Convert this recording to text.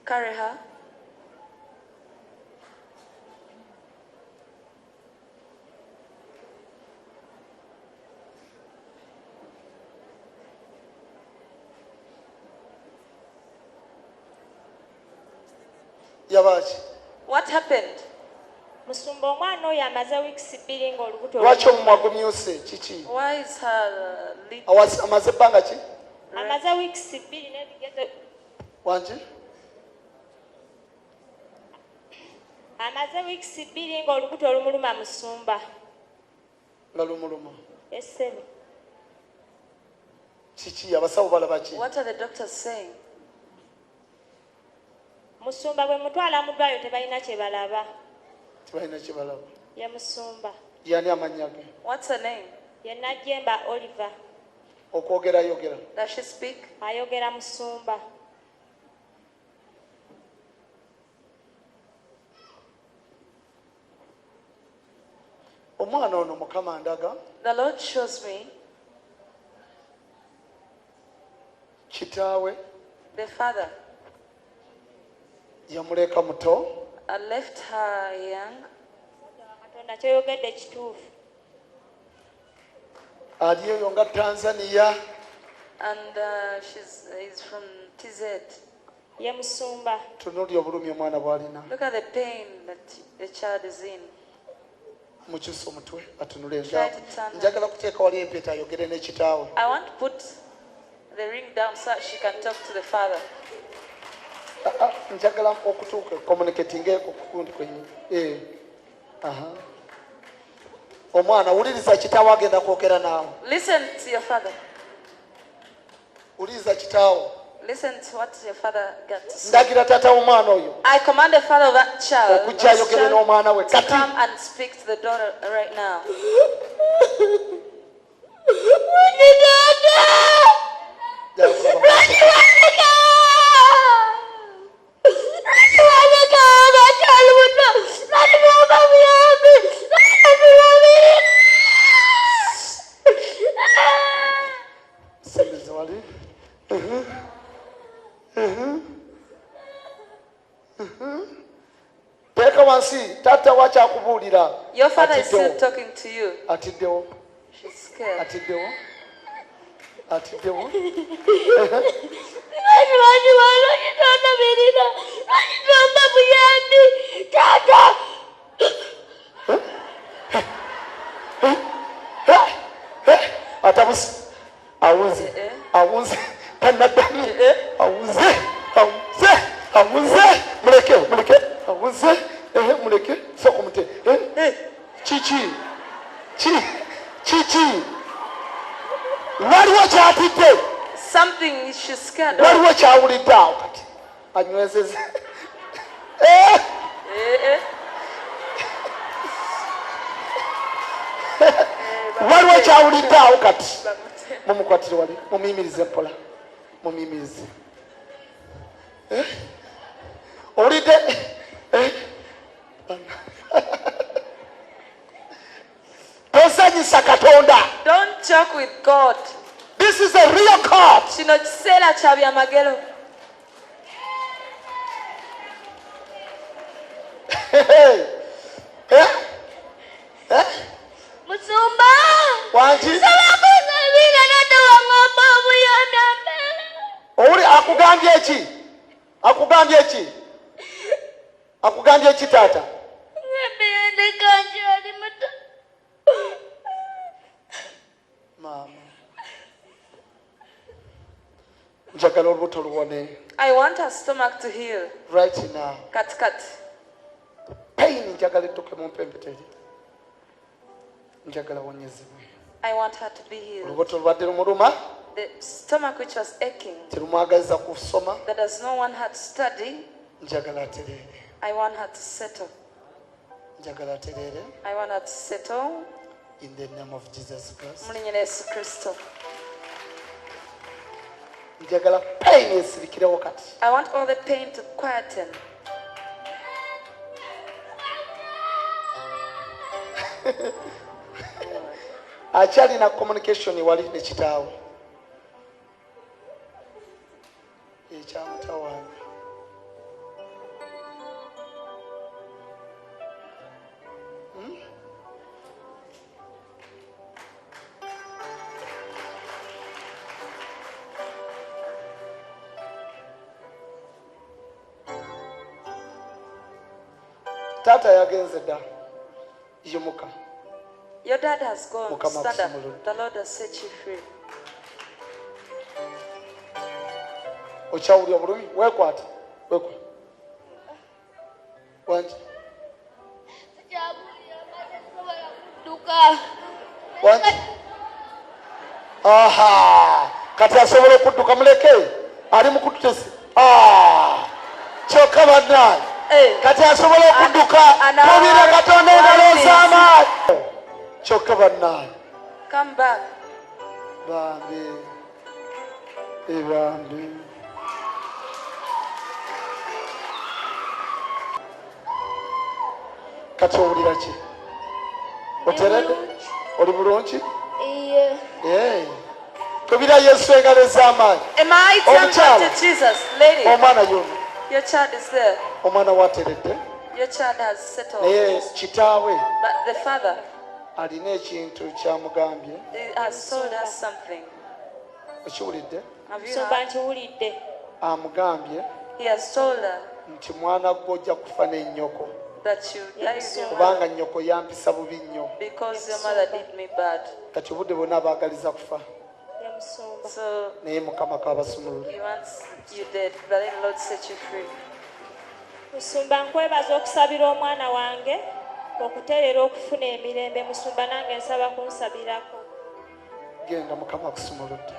carry her. What happened? Musumba omwana oyo amaze weeks 2 ng'olubuto. Lwaki omwagumyuse kiki? Why is her lip? Amaze ebbanga ki? Amaze weeks 2 n'ebigeze. Wangi? Amaze weeks 2 ng'olubuto lumuluma Musumba. Nga lumuluma. Essebe. Kiki abasawo balaba ki? What are the doctors saying? Musumba bwe mutwala mu ddwaliro tebalina kye balaba. Tebalina kye balaba. Ye Musumba. Yani amannya ge? What's her name? Ye Najjemba Oliver. Okwogera ayogera. Does she speak? Ayogera Musumba. Omwana ono Mukama andaga. The Lord shows me kitaawe the father yamuleka muto. I left her young. Katonda kyoyogedde kituufu. Ali eyo nga Tanzania. And he's from TZ. Ye Musumba. Tunuulira obulumi omwana bw'alina. Look at the pain that the child is in. Mukyusa omutwe atunule. Try to turn her. Njagala kuteeka wali empeta ayogere ne kitaawe. I want to put the ring down so that she can talk to the father. Njagala okutuuka communicating okukundi kwenye. Omwana wuliriza kitaawe agenda kwogera naawe. Listen to your father. Wuliriza kitaawe. Listen to what your father got to say. Ndagira taata w'omwana oyo. I command the father of that child okujja ayogere n'omwana we to kati. come and speak to the daughter right now. Tata wacha kubuulira. Your father is still talking to you. Atiddewo. She's scared. Atiddewo. Atabusi. Awunze. Kanadani. Awunze. Muleke. Awunze. Muleke. Soko mute. Chichi. Waliwo kyatidde. Something she's scared of. Waliwo kyawulidde awo kati. Anywezeze. Waliwo kyawulidde awo kati. Mumukwatire wali. Mumiyimirize mpola. Mumiyimirize. Owulidde? Tosanyisa Katonda. Don't joke with God. This is a real God. Kino kiseera kya byamagero. Musumba. Wangi. Owuli akugambye eki taata? Mama. Njagala olubuto luwone. I want her stomach to heal. Right now. Kat. Pain njagala edduke mu mpempeteri. Njagala awonyezebwe. I want her to be healed. Olubuto lubadde lumuluma. The stomach which was aching, Terumwagaliza kusoma. that does no one had to study, Njagala atereere. I want her to settle. Njagala atereere. I want her to settle. In the name of Jesus Christ. Mu linnya lya Yesu Kristo. Njagala pain esirikirewo kati. I want all the pain to quieten. Akyalina communication wali ne kitaawe. Ekyamutawaanya. taata yagenze dda yimuka. Your dad has gone. Mukama Stand up. akusumuludde. The Lord has set you free. Okyawulira bulumi weekwate wangi wangi aha kati asobola okudduka muleke ali mu kututesi kyokka bannaye kati asobola okudduka tubire katonda engalo z'amaanyi kyokka bannaye Come back. bambi ebambi kati owulira ki oteredde oli bulungi tubira yesu engalo ez'amaanyi Am I Omukyala. to Jesus? Lady, omwana yono your child is there. omwana wateredde Your child has settled. naye kitaawe But the father alina ekintu kyamugambye has told us something. okiwulidde Have you Musumba heard? nkiwulidde. amugambye He has told her nti mwana gwe ojja kufa n'ennyoko that you die with your mother kubanga nnyoko yampisa bubi nnyo because your mother did me bad. kati obudde bwonna abaagaliza kufa Ya Musumba. So naye mukama kabasumulule he wants you dead, but then the Lord set you free. Musumba nkwebaza okusabira omwana wange okuteerera okufuna emirembe. Musumba nange nsaba kunsabirako. genda mukama akusumuludde